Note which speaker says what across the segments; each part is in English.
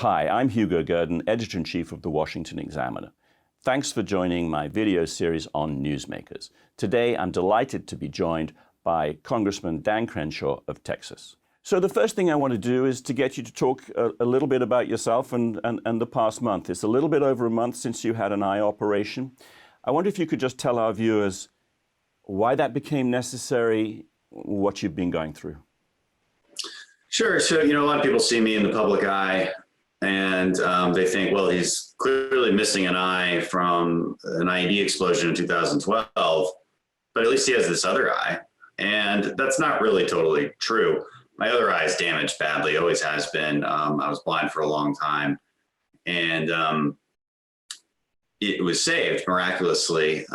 Speaker 1: Hi, I'm Hugo Gurdon, Editor-in-Chief of the Washington Examiner. Thanks for joining my video series on newsmakers. Today, I'm delighted to be joined by Congressman Dan Crenshaw of Texas. So the first thing I want to do is to get you to talk a little bit about yourself and the past month. It's a little bit over a month since you had an eye operation. I wonder if you could just tell our viewers why that became necessary, what you've been going through.
Speaker 2: Sure. So, a lot of people see me in the public eye and they think, well, he's clearly missing an eye from an IED explosion in 2012, but at least he has this other eye. And that's not really totally true. My other eye is damaged badly, always has been. I was blind for a long time, and it was saved miraculously.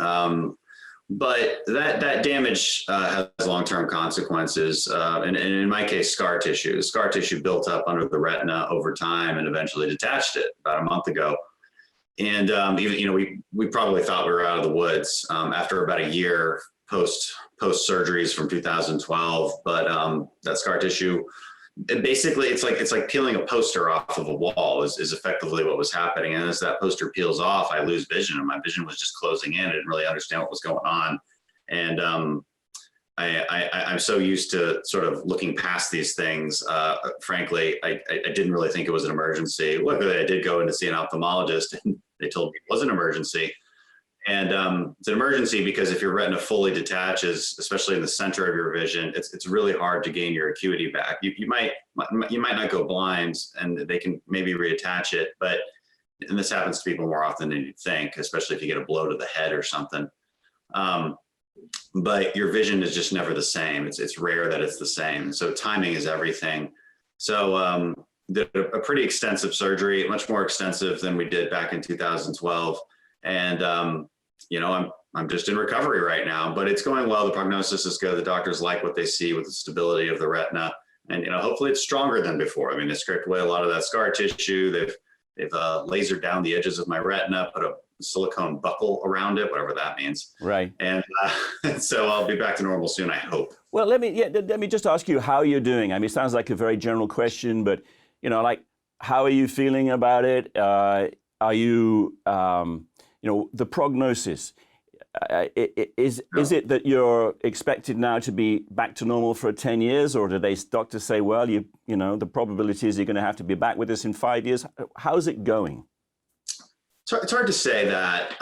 Speaker 2: But that damage has long-term consequences, and in my case, scar tissue. The scar tissue built up under the retina over time and eventually detached it about a month ago. And even, we probably thought we were out of the woods after about a year post surgeries from 2012. But that scar tissue, basically, it's like peeling a poster off of a wall is effectively what was happening. And as that poster peels off, I lose vision, and my vision was just closing in. I didn't really understand what was going on. And I'm so used to sort of looking past these things. Frankly, I didn't really think it was an emergency. Luckily, I did go in to see an ophthalmologist, and they told me it was an emergency. And it's an emergency because if your retina fully detaches, especially in the center of your vision, it's really hard to gain your acuity back. You might not go blind, and they can maybe reattach it, and this happens to people more often than you'd think, especially if you get a blow to the head or something. But your vision is just never the same. It's rare that it's the same. So timing is everything. So did a pretty extensive surgery, much more extensive than we did back in 2012. And I'm just in recovery right now, but it's going well. The prognosis is good. The doctors like what they see with the stability of the retina, and hopefully it's stronger than before. I mean, they scraped away a lot of that scar tissue. They've lasered down the edges of my retina, put a silicone buckle around it, whatever that means.
Speaker 1: Right.
Speaker 2: And so I'll be back to normal soon, I hope.
Speaker 1: Well, let me just ask you how you're doing. I mean, it sounds like a very general question, but how are you feeling about it? Are you the prognosis, is it that you're expected now to be back to normal for 10 years, or do doctors say, well, the probability is you're going to have to be back with us in 5 years? How's it going?
Speaker 2: It's hard to say that.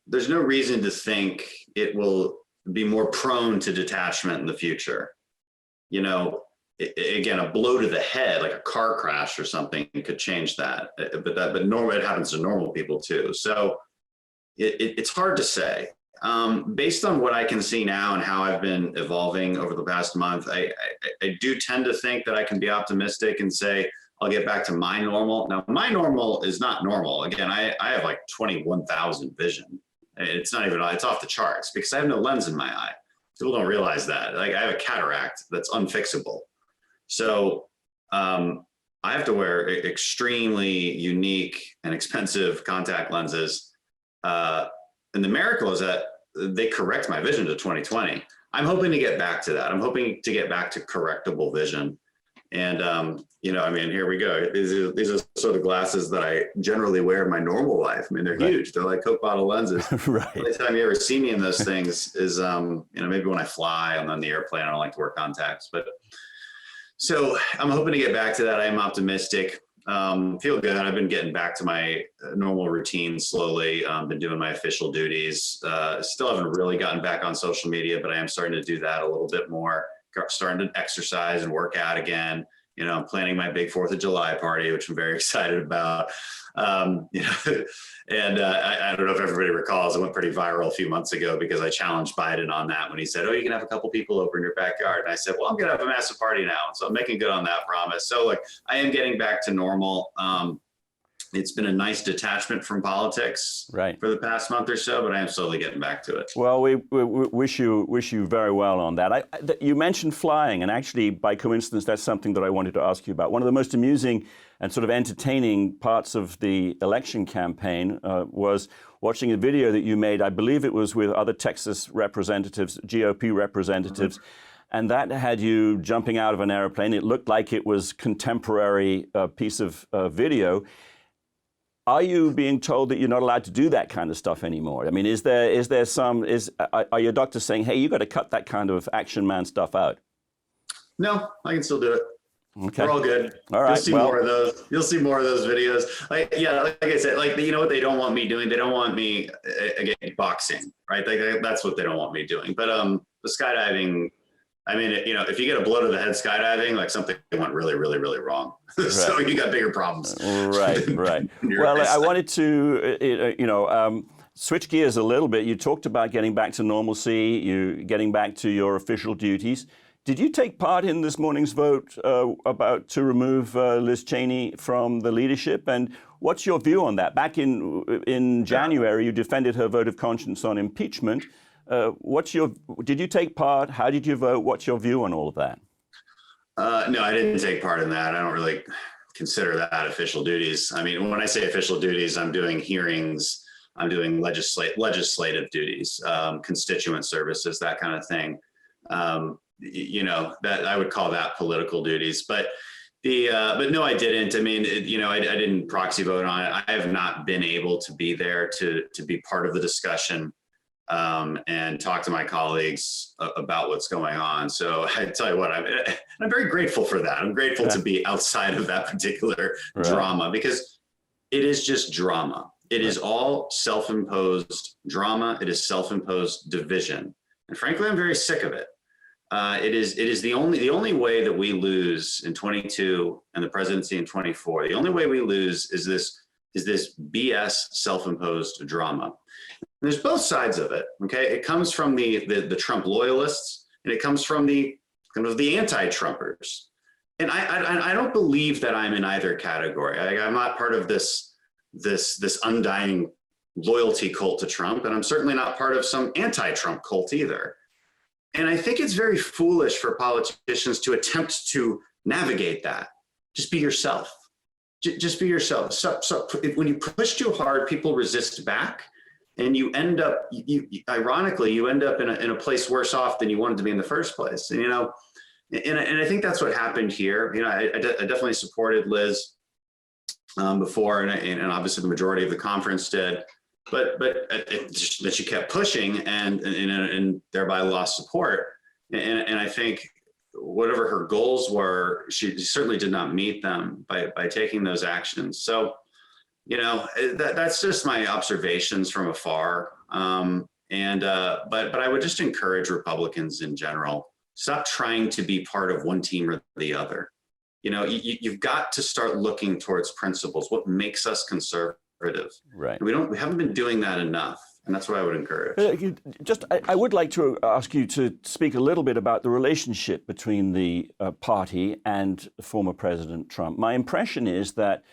Speaker 2: There's no reason to think it will be more prone to detachment in the future. Again, a blow to the head, like a car crash or something, could change that. But normally it happens to normal people too. So it's hard to say. Based on what I can see now and how I've been evolving over the past month, I do tend to think that I can be optimistic and say I'll get back to my normal. Now, my normal is not normal. Again, I have like 21,000 vision. It's off the charts because I have no lens in my eye. People don't realize that. Like, I have a cataract that's unfixable. So I have to wear extremely unique and expensive contact lenses. And the miracle is that they correct my vision to 20/20. I'm hoping to get back to that. I'm hoping to get back to correctable vision. And, here we go. These are sort of glasses that I generally wear in my normal life. I mean, they're huge. They're like Coke bottle lenses.
Speaker 1: Right.
Speaker 2: The only time you ever see me in those things is, maybe when I fly and on the airplane, I don't like to wear contacts. But so I'm hoping to get back to that. I am optimistic. Feel good. I've been getting back to my normal routine slowly. Been doing my official duties. Still haven't really gotten back on social media, but I am starting to do that a little bit more. Starting to exercise and work out again. I'm planning my big 4th of July party, which I'm very excited about. And I don't know if everybody recalls, it went pretty viral a few months ago because I challenged Biden on that when he said, oh, you can have a couple people over in your backyard. And I said, well, I'm going to have a massive party now. So I'm making good on that promise. So I am getting back to normal. It's been a nice detachment from politics for the past month or so, but I am slowly getting back to it.
Speaker 1: Well, we wish you very well on that. You mentioned flying, and actually, by coincidence, that's something that I wanted to ask you about. One of the most amusing and sort of entertaining parts of the election campaign was watching a video that you made. I believe it was with other Texas representatives, GOP representatives. and that had you jumping out of an airplane. It looked like it was contemporary piece of video. Are you being told that you're not allowed to do that kind of stuff anymore? I mean, are your doctors saying, hey, you got to cut that kind of action man stuff out?
Speaker 2: No, I can still do it.
Speaker 1: Okay.
Speaker 2: We're all good.
Speaker 1: All right.
Speaker 2: You'll see more of those. You'll see more of those videos. Like I said, you know what they don't want me doing? They don't want me again boxing, right? That's what they don't want me doing. But the skydiving, I mean, if you get a blow to the head skydiving, like something went really, really, really wrong. Right. So you got bigger problems.
Speaker 1: Right. Well, I wanted to, switch gears a little bit. You talked about getting back to normalcy, you getting back to your official duties. Did you take part in this morning's vote about to remove Liz Cheney from the leadership? And what's your view on that? Back in January, you defended her vote of conscience on impeachment. Did you take part? How did you vote? What's your view on all of that?
Speaker 2: No, I didn't take part in that. I don't really consider that official duties. I mean, when I say official duties, I'm doing hearings, I'm doing legislative duties, constituent services, that kind of thing. That I would call that political duties, but no, I didn't. I mean, I didn't proxy vote on it. I have not been able to be there to be part of the discussion and talk to my colleagues about what's going on. So I tell you what, I'm very grateful for that. I'm grateful to be outside of that particular drama, because it is just drama. It is all self-imposed drama. It is self-imposed division. And frankly, I'm very sick of it. It is the only way that we lose in 22 and the presidency in 24. The only way we lose is this BS self-imposed drama. And there's both sides of it. Okay, it comes from the Trump loyalists, and it comes from the anti-Trumpers. And I don't believe that I'm in either category. I'm not part of this undying loyalty cult to Trump, and I'm certainly not part of some anti-Trump cult either. And I think it's very foolish for politicians to attempt to navigate that. Just be yourself. Just be yourself. So when you push too hard, people resist back, and you end up, ironically, you end up in a place worse off than you wanted to be in the first place. And and I think that's what happened here. I definitely supported Liz before, and obviously the majority of the conference did. But that she kept pushing and thereby lost support. And I think whatever her goals were, she certainly did not meet them by taking those actions. So, that's just my observations from afar. But I would just encourage Republicans in general, stop trying to be part of one team or the other. You've got to start looking towards principles. What makes us conservative? Right. We haven't been doing that enough, and that's what I would encourage.
Speaker 1: I would like to ask you to speak a little bit about the relationship between the party and former President Trump. My impression is that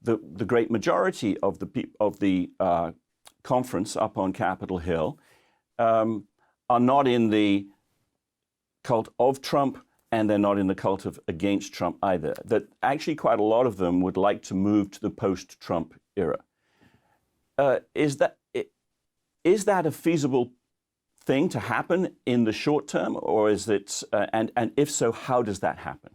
Speaker 1: the great majority of the conference up on Capitol Hill are not in the cult of Trump, and they're not in the cult of against Trump either. That actually quite a lot of them would like to move to the post-Trump era. Is that a feasible thing to happen in the short term, or is it? And if so, how does that happen?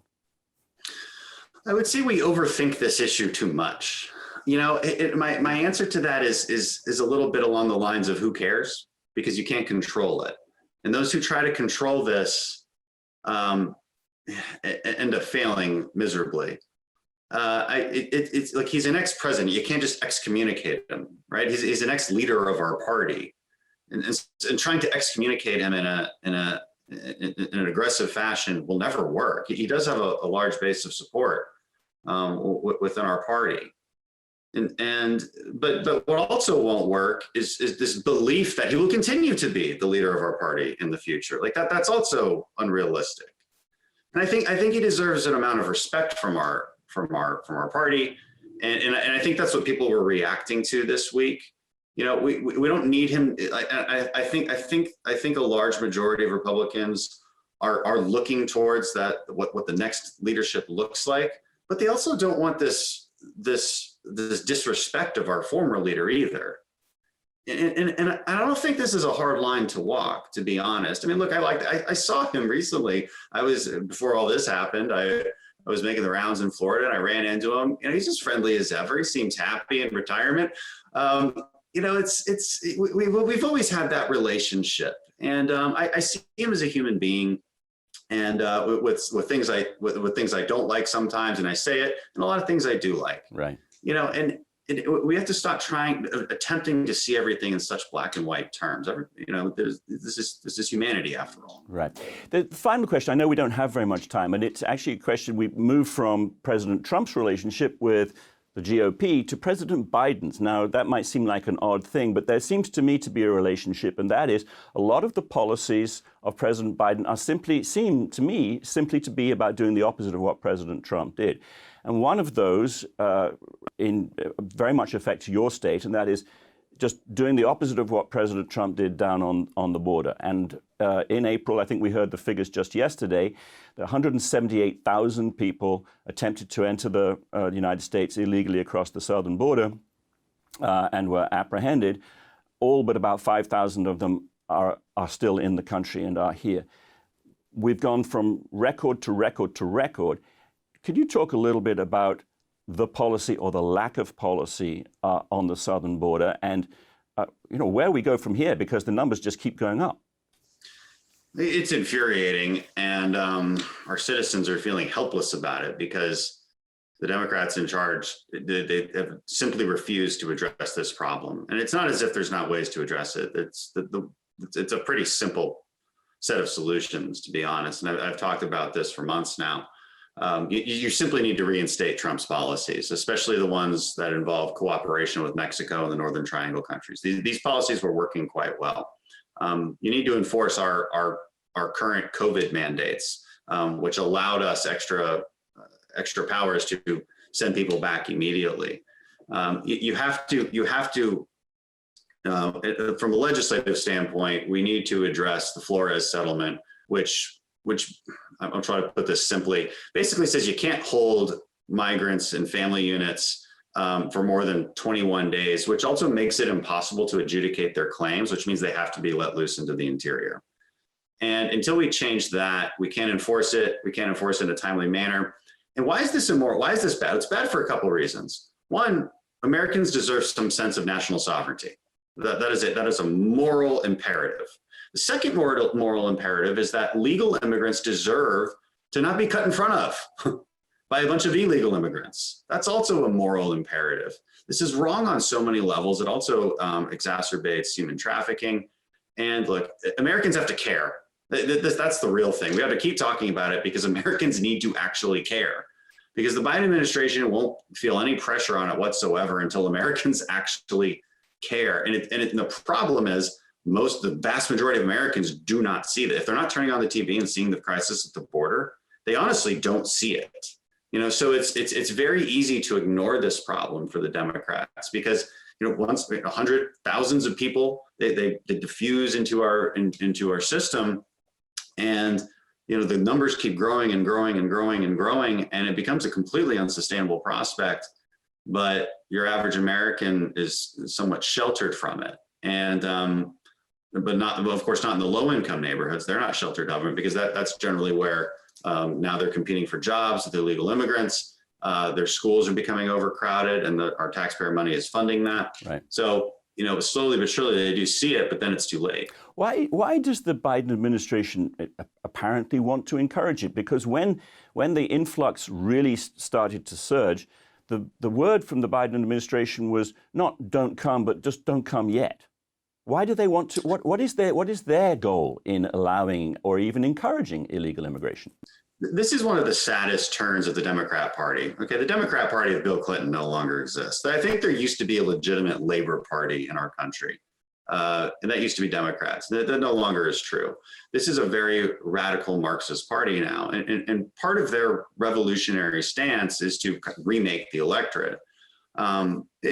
Speaker 2: I would say we overthink this issue too much. My answer to that is a little bit along the lines of who cares, because you can't control it, and those who try to control this end up failing miserably. It's like he's an ex-president. You can't just excommunicate him, right? He's an ex-leader of our party, and trying to excommunicate him in an aggressive fashion will never work. He does have a large base of support within our party, but what also won't work is this belief that he will continue to be the leader of our party in the future. Like that's also unrealistic. And I think he deserves an amount of respect from our party, and I think that's what people were reacting to this week. We don't need him. I think a large majority of Republicans are looking towards that, what the next leadership looks like, but they also don't want this disrespect of our former leader either. and I don't think this is a hard line to walk, to be honest. I mean, look, I saw him recently. Before all this happened, I was making the rounds in Florida and I ran into him. He's as friendly as ever. He seems happy in retirement. We've always had that relationship, and I see him as a human being. And with things I don't like sometimes, and I say it, and a lot of things I do like.
Speaker 1: Right.
Speaker 2: And we have to stop attempting to see everything in such black and white terms. This is humanity after all.
Speaker 1: Right. The final question, I know we don't have very much time, and it's actually a question we moved from President Trump's relationship with the GOP to President Biden's. Now, that might seem like an odd thing, but there seems to me to be a relationship, and that is a lot of the policies of President Biden seem to me simply to be about doing the opposite of what President Trump did. And one of those very much affects your state, and that is just doing the opposite of what President Trump did down on the border. And in April, I think we heard the figures just yesterday, that 178,000 people attempted to enter the United States illegally across the southern border and were apprehended. All but about 5,000 of them are still in the country and are here. We've gone from record to record to record. Could you talk a little bit about the policy or the lack of policy on the southern border and where we go from here, because the numbers just keep going up?
Speaker 2: It's infuriating, and our citizens are feeling helpless about it because the Democrats in charge, they have simply refused to address this problem. And it's not as if there's not ways to address it. It's a pretty simple set of solutions, to be honest. And I've talked about this for months now. You simply need to reinstate Trump's policies, especially the ones that involve cooperation with Mexico and the Northern Triangle countries. These policies were working quite well. You need to enforce our current COVID mandates, which allowed us extra powers to send people back immediately. You have to, from a legislative standpoint, we need to address the Flores settlement, which I'm trying to put this simply, basically says you can't hold migrants and family units for more than 21 days, which also makes it impossible to adjudicate their claims, which means they have to be let loose into the interior. And until we change that, we can't enforce it. We can't enforce it in a timely manner. And why is this immoral? Why is this bad? It's bad for a couple of reasons. One, Americans deserve some sense of national sovereignty. That is a moral imperative. The second moral imperative is that legal immigrants deserve to not be cut in front of by a bunch of illegal immigrants. That's also a moral imperative. This is wrong on so many levels. It also exacerbates human trafficking. And look, Americans have to care. That's the real thing. We have to keep talking about it because Americans need to actually care. Because the Biden administration won't feel any pressure on it whatsoever until Americans actually care. And the problem is, the vast majority of Americans do not see that. If they're not turning on the TV and seeing the crisis at the border, they honestly don't see it. So it's very easy to ignore this problem for the Democrats because once thousands of people they diffuse into our system, and the numbers keep growing and growing and growing and growing, and it becomes a completely unsustainable prospect. But your average American is somewhat sheltered from it, and but not, of course, not in the low-income neighborhoods. They're not sheltered government because that's generally where now they're competing for jobs with illegal immigrants. Their schools are becoming overcrowded, and our taxpayer money is funding that. Right. So, slowly but surely they do see it, but then it's too late.
Speaker 1: Why does the Biden administration apparently want to encourage it? Because when the influx really started to surge, the word from the Biden administration was not "don't come," but just "don't come yet." Why do they want to? What is their goal in allowing or even encouraging illegal immigration?
Speaker 2: This is one of the saddest turns of the Democrat Party. Okay, the Democrat Party of Bill Clinton no longer exists. I think there used to be a legitimate labor party in our country, and that used to be Democrats. That no longer is true. This is a very radical Marxist party now, and part of their revolutionary stance is to remake the electorate.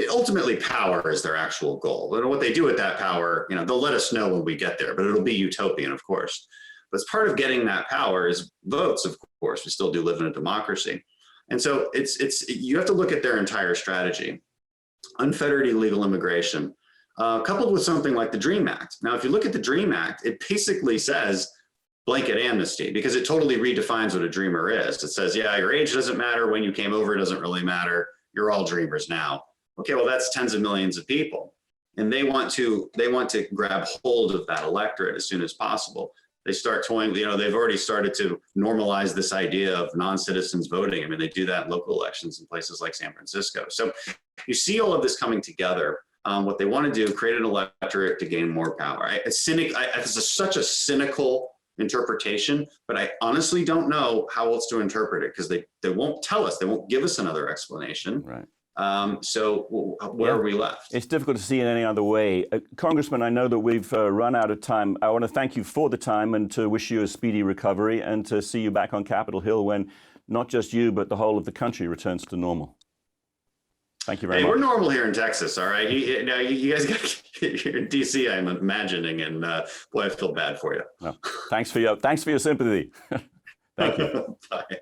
Speaker 2: Ultimately, power is their actual goal. And what they do with that power, they'll let us know when we get there, but it'll be utopian, of course. But as part of getting that power is votes, of course. We still do live in a democracy. And so you have to look at their entire strategy. Unfettered illegal immigration, coupled with something like the DREAM Act. Now, if you look at the DREAM Act, it basically says blanket amnesty because it totally redefines what a dreamer is. It says, yeah, your age doesn't matter. When you came over, it doesn't really matter. You're all dreamers now. Okay, well, that's tens of millions of people. And they want to grab hold of that electorate as soon as possible. They start toying, they've already started to normalize this idea of non-citizens voting. I mean, they do that in local elections in places like San Francisco. So you see all of this coming together. What they want to do, create an electorate to gain more power. This is such a cynical interpretation, but I honestly don't know how else to interpret it because they won't tell us. They won't give us another explanation.
Speaker 1: Right.
Speaker 2: So where are we left?
Speaker 1: It's difficult to see it any other way. Congressman, I know that we've run out of time. I want to thank you for the time and to wish you a speedy recovery and to see you back on Capitol Hill when not just you, but the whole of the country returns to normal. Thank you very much.
Speaker 2: We're normal here in Texas, all right? You guys got you're in D.C., I'm imagining, and boy, I feel bad for you.
Speaker 1: No, thanks for your sympathy. Thank you.
Speaker 2: Bye.